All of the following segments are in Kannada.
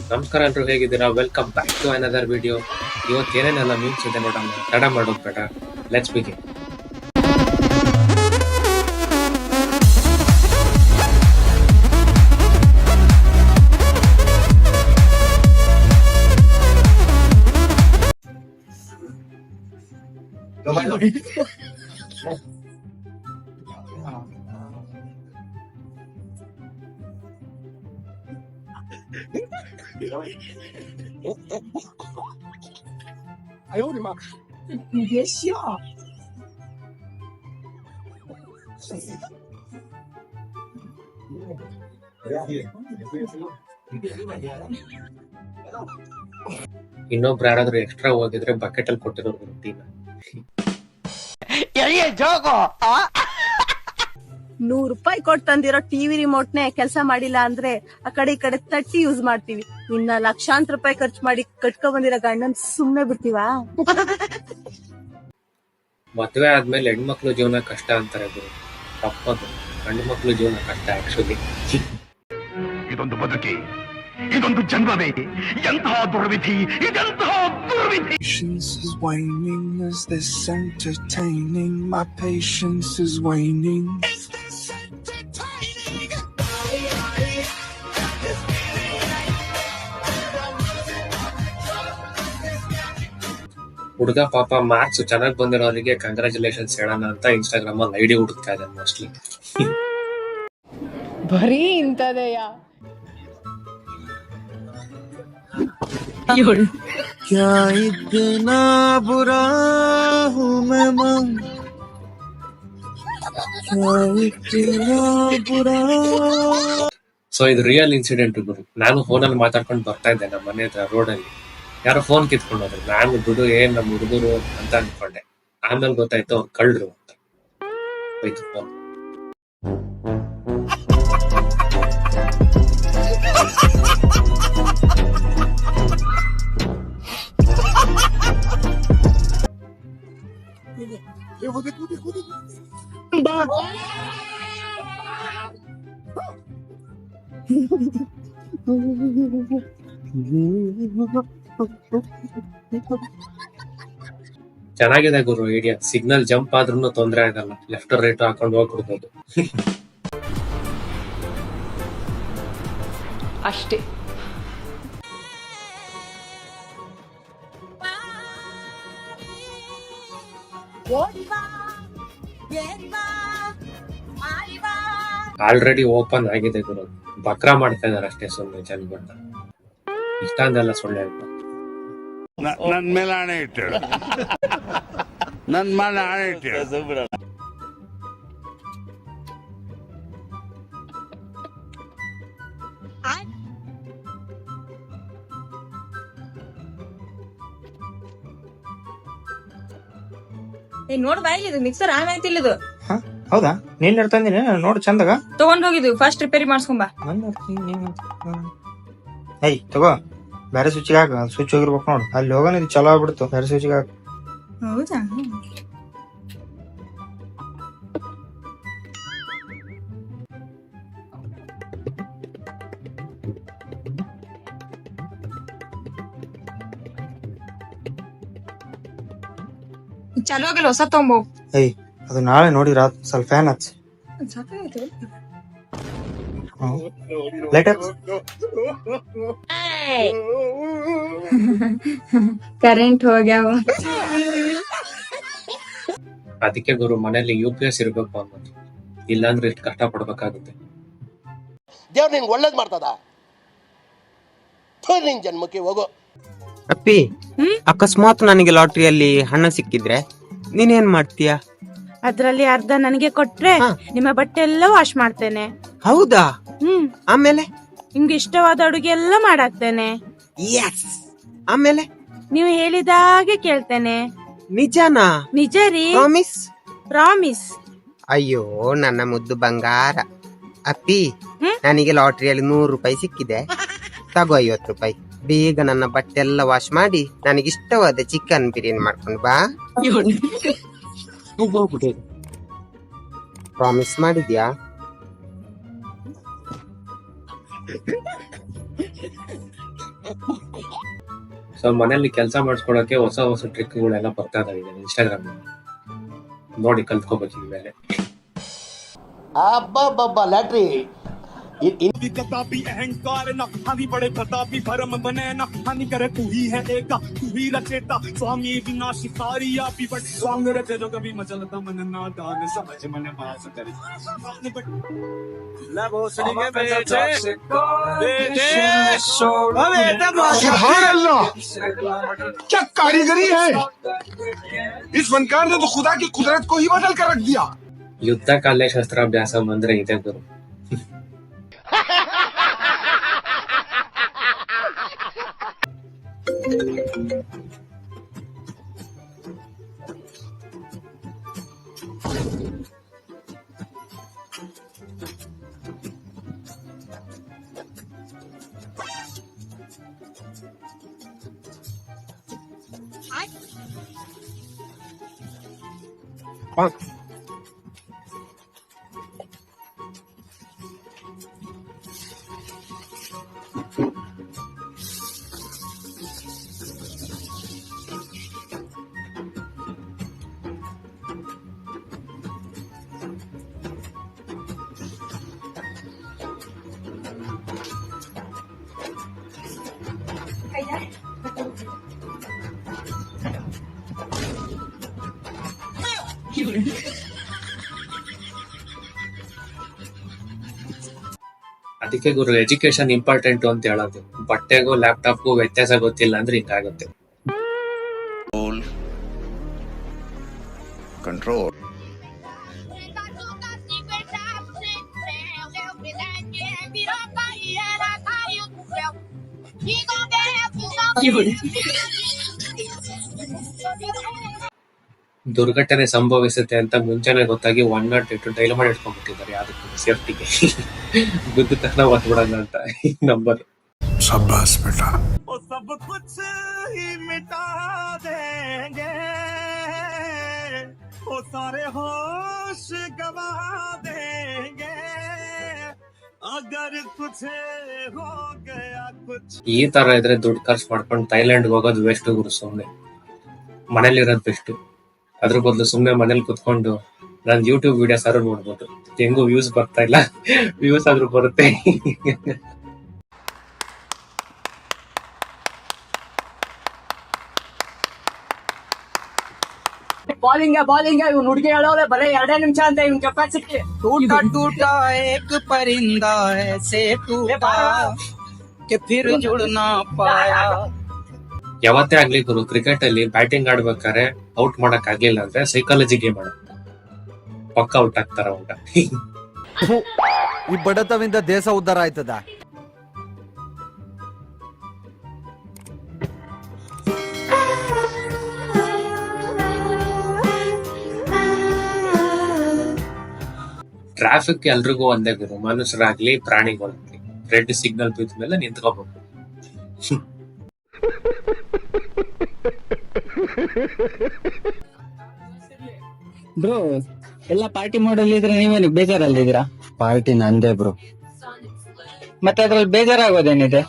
ನಮಸ್ಕಾರ ಎಲ್ರು, ಹೇಗಿದ್ದೀರಾ? Welcome back to another video. ಇವತ್ತು ಏನೇನೆಲ್ಲ ನ್ಯೂಸ್ ಇದೆ ನೋಡೋಣ. ತಡ ಮಾಡೋದು ಬೇಡ, ಲೆಟ್ಸ್ ಬಿಗಿನ್.哎呦我的妈！你别笑。ಇನ್ನೊಬ್ರು ಯಾರಾದ್ರೂ ಎಕ್ಸ್ಟ್ರಾ ಹೋಗಿದ್ರೆ ಬಕೆಟ್ ಅಲ್ಲಿ ಕೊಟ್ಟಿರೋರು ರೊಟ್ಟಿನ. ₹100 ಕೊಟ್ಟು ತಂದಿರೋ ಟಿವಿ ರಿಮೋಟ್ನೆ ಕೆಲಸ ಮಾಡಿಲ್ಲ ಅಂದ್ರೆ ಆ ಕಡೆ ಈ ಕಡೆ ತಟ್ಟಿ ಯೂಸ್ ಮಾಡ್ತೀವಿ. ಇನ್ನ ಲಕ್ಷಾಂತರ ರೂಪಾಯಿ ಖರ್ಚು ಮಾಡಿ ಕಟ್ಕೊ ಬಂದಿರೋ ಗಂಡನ್ ಸುಮ್ನೆ ಬಿಡ್ತೀವಾ? ಮದ್ವೆ ಆದ್ಮೇಲೆ ಹೆಣ್ಮಕ್ಳು ಜೀವನ ಕಷ್ಟ ಅಂತಾರೆ ಗುರು. ತಪ್ಪದು. ಗಂಡು ಮಕ್ಳು ಜೀವನ ಕಷ್ಟ ಆಕ್ಚುಲಿ. ಇದೊಂದು ಬದುಕಿ, ಇದೊಂದು ಜನ್ಮವೇ, ಎಂತಹ ದುರ್ವಿಧಿ, ಇದೆಂತಹ ದುರ್ವಿಧಿ. Patience is waning. Is this entertaining? My patience is waning. ಹುಡುಗ ಪಾಪ ಮಾರ್ಕ್ಸ್ ಚೆನ್ನಾಗಿ ಬಂದಿರೋರಿಗೆ ಕಂಗ್ರಾಚುಲೇಷನ್ಸ್ ಹೇಳೋಣ ಅಂತ ಇನ್ಸ್ಟಾಗ್ರಾಮ್ ಅಲ್ಲಿ ಐಡಿ ಹುಡುಕ್ತಾ ಇದ್ದಾನೆ ಮೋಸ್ಟ್ಲಿ. ಬರೀ ಇಂಥದೆಯಾ? क्या इतना बुरा हूँ मैं माँ, क्या इतना बुरा. ಸೊ ಇದು ರಿಯಲ್ ಇನ್ಸಿಡೆಂಟ್ ಗುರು. ನಾನು ಫೋನಲ್ಲಿ ಮಾತಾಡ್ಕೊಂಡು ಬರ್ತಾ ಇದ್ದೆ ನಮ್ಮ ಮನೆ ಹತ್ರ ರೋಡಲ್ಲಿ. ಯಾರೋ ಫೋನ್ ಕಿತ್ಕೊಂಡೋದ್ರು. ನಾನು ಬಿಡು ಏನ್ ನಮ್ಮ ಹುಡುಗರು ಅಂತ ಅನ್ಕೊಂಡೆ. ಆಮೇಲೆ ಗೊತ್ತಾಯ್ತು ಅವ್ರು ಕಳ್ರು ಅಂತ. ಹೋಯ್ತು ಫೋನ್. ಚೆನ್ನಾಗಿದೆ ಗುರು ಐಡಿಯಾ. ಸಿಗ್ನಲ್ ಜಂಪ್ ಆದ್ರೂ ತೊಂದ್ರೆ ಆಗಲ್ಲ. ಲೆಫ್ಟ್ ರೈಟ್ ಹಾಕೊಂಡು ಹೋಗ್ಬಿಡ್ಬೋದು. ಅಷ್ಟೇ. ಆಲ್ರೆಡಿ ಓಪನ್ ಆಗಿದೆ ಗುರು. ಬಕ್ರಾ ಮಾಡ್ತಾ ಇದಾರೆ ಅಷ್ಟೇ ಸುಮ್ಮನೆ ಜನಗಳನ್ನ. ಇಷ್ಟ ಅಂದೆಲ್ಲ ಸುಳ್ಳು ಹೇಳ್ತಾರೆ. ನನ್ ಮೇಲೆ ಆಣೆ ಇಟ್ಟು, ನನ್ ಮೇಲೆ ಆಣೆ ಇಟ್ಟು. ನೋಡ್ ಬಾಯಿಲಿ ಇದು ಮಿಕ್ಸರ್ ಆನ್ ಆಯ್ತಿಲ್ಲ ಇದು. ಹೌದಾ? ನೀನ್ ತಂದಿನಿ ನೋಡು ಚಂದಾಗ ತಗೊಂಡ್ ಹೋಗಿದ್ವಿ. ಫಸ್ಟ್ ರಿಪೇರಿ ಮಾಡ್ಸ್ಕೊಂಬ. ಏಯ್ ತಗೋ, ಬೇರೆ ಸ್ವಿಚ್ಗೆ ಹಾಕ. ಸ್ವಿಚ್ ಹೋಗಿರ್ಬೇಕು ನೋಡು. ಅಲ್ಲಿ ಹೋಗೋಣ, ಇದು ಚಲೋ ಆಗ್ಬಿಡ್ತು. ಬೇರೆ ಸ್ವಿಚ್ಗೆ ಹಾಕ. ಹೌದಾ? ಚಲೋ ಆಗಲ್ಲ, ಹೊಸ ತಗೊಂಬೋ. ಏಯ್ ಅದು ನಾಳೆ ನೋಡಿ ರಾತ್ ಸ್ವಲ್ಪ ಫ್ಯಾನ್ ಹಚ್ಚ. ಲೈಟ್ ಹಚ್ಚ. ಕರೆಂಟ್ ಹೋಗ್ಯಾವ. ಅದಕ್ಕೆ ಗುರು ಮನೇಲಿ UPS ಇರ್ಬೇಕು ಅನ್ನೋದು. ಇಲ್ಲಾಂದ್ರೆ ಎಷ್ಟು ಕಷ್ಟ ಪಡ್ಬೇಕಾಗುತ್ತೆ. ದೇವ್ರು ನಿನ್ಗೆ ಒಳ್ಳೇದ್ ಮಾಡ್ತದ. ನಿನ್ ಜನ್ಮಕ್ಕೆ ಹೋಗೋ. ಅಪ್ಪಿ, ಅಕಸ್ಮಾತ್ ನನಗೆ ಲಾಟ್ರಿಯಲ್ಲಿ ಹಣ ಸಿಕ್ಕಿದ್ರೆ ನೀನೇನ್ ಮಾಡ್ತೀಯ? ಅದ್ರಲ್ಲಿ ಅರ್ಧ ನನಗೆ ಕೊಟ್ರೆ ನಿಮ್ಮ ಬಟ್ಟೆ ಎಲ್ಲ ವಾಶ್ ಮಾಡ್ತೇನೆ. ಹೌದಾ? ಆಮೇಲೆ ನಿಮ್ಗೆ ಇಷ್ಟವಾದ ಅಡುಗೆ ಎಲ್ಲ ಮಾಡಾಕ್ತೇನೆ. ಆಮೇಲೆ ನೀವು ಹೇಳಿದಾಗೆ ಕೇಳ್ತೇನೆ. ನಿಜನಾ? ನಿಜ ರೀ. ಪ್ರಾಮಿಸ್? ಪ್ರಾಮಿಸ್. ಅಯ್ಯೋ ನನ್ನ ಮುದ್ದು ಬಂಗಾರ. ಅಪ್ಪಿ, ನನಗೆ ಲಾಟ್ರಿಯಲ್ಲಿ ₹100 ಸಿಕ್ಕಿದೆ. ತಗೋ ₹50. ಬೇಗ ನನ್ನ ಬಟ್ಟೆ ಎಲ್ಲ ವಾಶ್ ಮಾಡಿ ನನಗಿಷ್ಟವಾದ ಚಿಕನ್ ಬಿರಿಯಾನಿ ಮಾಡ್ಕೊಂಡು ಬಾ. ಪ್ರಾಮಿಸ್ ಮಾಡಿದ್ಯಾ? ಸೊ ಮನೇಲಿ ಕೆಲಸ ಮಾಡಿಸ್ಕೊಳಕ್ಕೆ ಹೊಸ ಹೊಸ ಟ್ರಿಕ್ಗಳೆಲ್ಲ ಬರ್ತಾ ಇದಾವೆ ಈಗ ಇನ್ಸ್ಟಾಗ್ರಾಮ್ ನೋಡಿ ಕಲ್ತ್ಕೋಬೇಕು ಇನ್ಮೇಲೆ. ಅಬ್ಬಬ್ಬಬ್ಬ ಲ್ಯಾಟ್ರಿ कदापि अहंकार न हानि बड़े प्रतापी भरम बने न हानि करे तू ही है एका तू ही रचेता स्वामी विनाशिकारी आपी बट स्वांग रचे जो कभी मचलता मन नादान समझ मन मास करे लबो सलिगे बेचे सुभान अल्लाह, क्या कारीगरी है। इस फनकार ने तो खुदा की कुदरत को ही बदल कर रख दिया। ಯುದ್ಧ ಕಾಲೇ ಶಸ್ತ್ರಾಭ್ಯಾಸ ಅಂದ್ರೆ ಇದೆ ಗುರು. ಅದಕ್ಕೆ ಗುರು ಎಜುಕೇಶನ್ ಇಂಪಾರ್ಟೆಂಟ್ ಅಂತ ಹೇಳೋದು. ಬಟ್ಟೆಗೂ ಲ್ಯಾಪ್ಟಾಪ್ಗೂ ವ್ಯತ್ಯಾಸ ಗೊತ್ತಿಲ್ಲ ಅಂದ್ರೆ ಹಿಂಗಾಗುತ್ತೆ. ಕಂಟ್ರೋಲ್. ದುರ್ಘಟನೆ ಸಂಭವಿಸುತ್ತೆ ಅಂತ ಮುಂಚೆನೆ ಗೊತ್ತಾಗಿ 108 ಡೈಲ್ ಮಾಡಿ ಇಟ್ಕೊಂಡ್ಬಿಟ್ಟಿದ್ದಾರೆ ಯಾವ್ದಕ್ಕೂ ಸೇಫ್ಟಿಗೆ. ಗುದ್ದು ತಕ್ಷಣ ಹೊತ್ಬಿಡೋಣ ಅಂತ ನಂಬರ್. शाबाश बेटा। वो सब कुछ ही मिटा देंगे वो सारे होश गवा देंगे अगर कुछ हो गया कुछ. ಈ ತರ ಇದ್ರೆ ದುಡ್ಡು ಖರ್ಚು ಮಾಡ್ಕೊಂಡು ಥೈಲ್ಯಾಂಡ್ ಹೋಗೋದು ವೇಸ್ಟ್ ಗುರು. ಸುಮ್ನೆ ಮನೇಲಿರೋದು ಬೆಸ್ಟ್. ಅದ್ರ ಬದಲು ಸುಮ್ನೆ ಮನೇಲಿ ಕುತ್ಕೊಂಡು ನಾನು ಯೂಟ್ಯೂಬ್ ವಿಡಿಯೋಸ್ ಆದ್ರೂ ನೋಡ್ಬೋದು. ಹೆಂಗು ವ್ಯೂಸ್ ಬರ್ತಾ ಇಲ್ಲ, ವ್ಯೂಸ್ ಆದ್ರೂ ಬರುತ್ತೆ. ಬೌಲಿಂಗ್ ಇವ್ನು ಹುಡುಗಿ ಹೇಳೋರೆ ಬರೀ 2 ನಿಮಿಷ ಅಂತ ಇವ್ನ ಕೆಪಾಸಿಟಿ. ಟೂಟ ಏಕ್ ಪರಿಂದಾ ಐಸೆ ಟೂಟಾ ಕೆ ಫಿರ್ ಜುಡ್ನಾ ಪಾಯಾ. ಯಾವತ್ತೇ ಆಗ್ಲಿ ಗುರು, ಕ್ರಿಕೆಟ್ ಅಲ್ಲಿ ಬ್ಯಾಟಿಂಗ್ ಆಡ್ಬೇಕಾದ್ರೆ ಔಟ್ ಮಾಡಕ್ ಆಗ್ಲಿಲ್ಲ ಅಂದ್ರೆ ಸೈಕಾಲಜಿ ಗೇಮ್ ಆಡ ಪಕ್ಕ ಔಟ್ ಆಗ್ತಾರ ಔಟ. ಈ ಬಡತವಿಂದ ದೇಶ ಉದ್ಧಾರ ಆಯ್ತದ. ಟ್ರಾಫಿಕ್ ಎಲ್ರಿಗೂ ಒಂದೇ ಗುರು, ಮನುಷ್ಯರಾಗ್ಲಿ ಪ್ರಾಣಿಗಳಾಗ್ಲಿ. ರೆಡ್ ಸಿಗ್ನಲ್ ಬಿದ್ದ ಮೇಲೆ ನಿಂತ್ಕೋಬೇಕು. ಬ್ರೋ ಎಲ್ಲ ಪಾರ್ಟಿ ಮಾಡಲ್ ಇದ್ರೆ ನೀವೇನು ಬೇಜಾರಲ್ಲಿದ್ದೀರಾ? ಪಾರ್ಟಿ ನಂದೇ ಬ್ರೋ. ಮತ್ತೆ ಅದ್ರಲ್ಲಿ ಬೇಜಾರಾಗೋದೇನಿದೆ?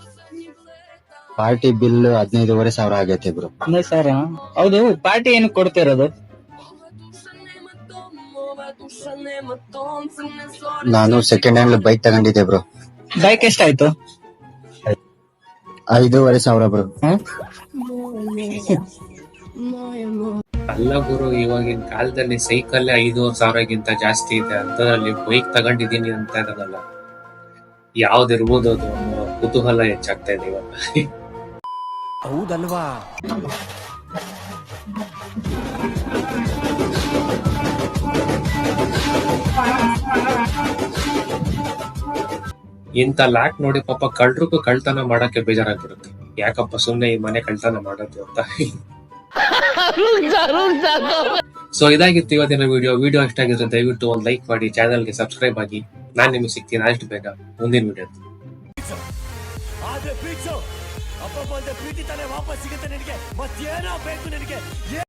ಪಾರ್ಟಿ ಬಿಲ್ 15,500 ಆಗೈತೆ ಬ್ರೋ. ಸರ್ ಹೌದು, ಪಾರ್ಟಿ ಏನು ಕೊಡ್ತಿರೋದು? ನಾನು ಸೆಕೆಂಡ್ ಹ್ಯಾಂಡ್ ಬೈಕ್ ತಗೊಂಡಿದ್ದೆ ಬ್ರೋ. ಬೈಕ್ ಎಷ್ಟಾಯ್ತು? 5,500 ಬ್ರೋ. ಅಲ್ಲ ಗುರು, ಇವಾಗಿನ ಕಾಲದಲ್ಲಿ ಸೈಕಲ್ 5,000 ಜಾಸ್ತಿ ಇದೆ. ಅಂತದ್ರಲ್ಲಿ ಬೈಕ್ ತಗೊಂಡಿದೀನಿ ಅಂತ ಇರೋದಲ್ಲ, ಯಾವ್ದಿರ್ಬೋದು ಅದು ಅನ್ನೋ ಕುತೂಹಲ ಹೆಚ್ಚಾಗ್ತಾ ಇದೆ ಇವಾಗ. ಹೌದಲ್ವಾ? ಇಂತ ಲ್ಯಾಕ್ ನೋಡಿ ಪಾಪ ಕಳ್ರಿಗೂ ಕಳ್ತನ ಮಾಡಕ್ಕೆ ಬೇಜಾರಾಗ್ಬಿಡುತ್ತೆ. ಯಾಕಪ್ಪ ಸುಮ್ನೆ ಈ ಮನೆ ಕಳ್ತನ ಮಾಡೋದು ಅಂತ. ಸೊ ಇದಾಗಿತ್ತು ಇವತ್ತಿನ ವಿಡಿಯೋ ಇಷ್ಟ ಆಗಿದ್ರೆ ದಯವಿಟ್ಟು ಒಂದು ಲೈಕ್ ಮಾಡಿ, ಚಾನಲ್ಗೆ ಸಬ್ಸ್ಕ್ರೈಬ್ ಆಗಿ. ನಾನ್ ನಿಮಗೆ ಸಿಗ್ತೀನಿ ಆದಷ್ಟು ಬೇಗ ಮುಂದಿನ ವಿಡಿಯೋ. ಪ್ರೀತಿ ತಾನೇ ವಾಪಸ್ ಸಿಗುತ್ತೆ ನಿನಗೆ, ಮತ್ತೇನೋ ಬೇಕು ನಿನಗೆ.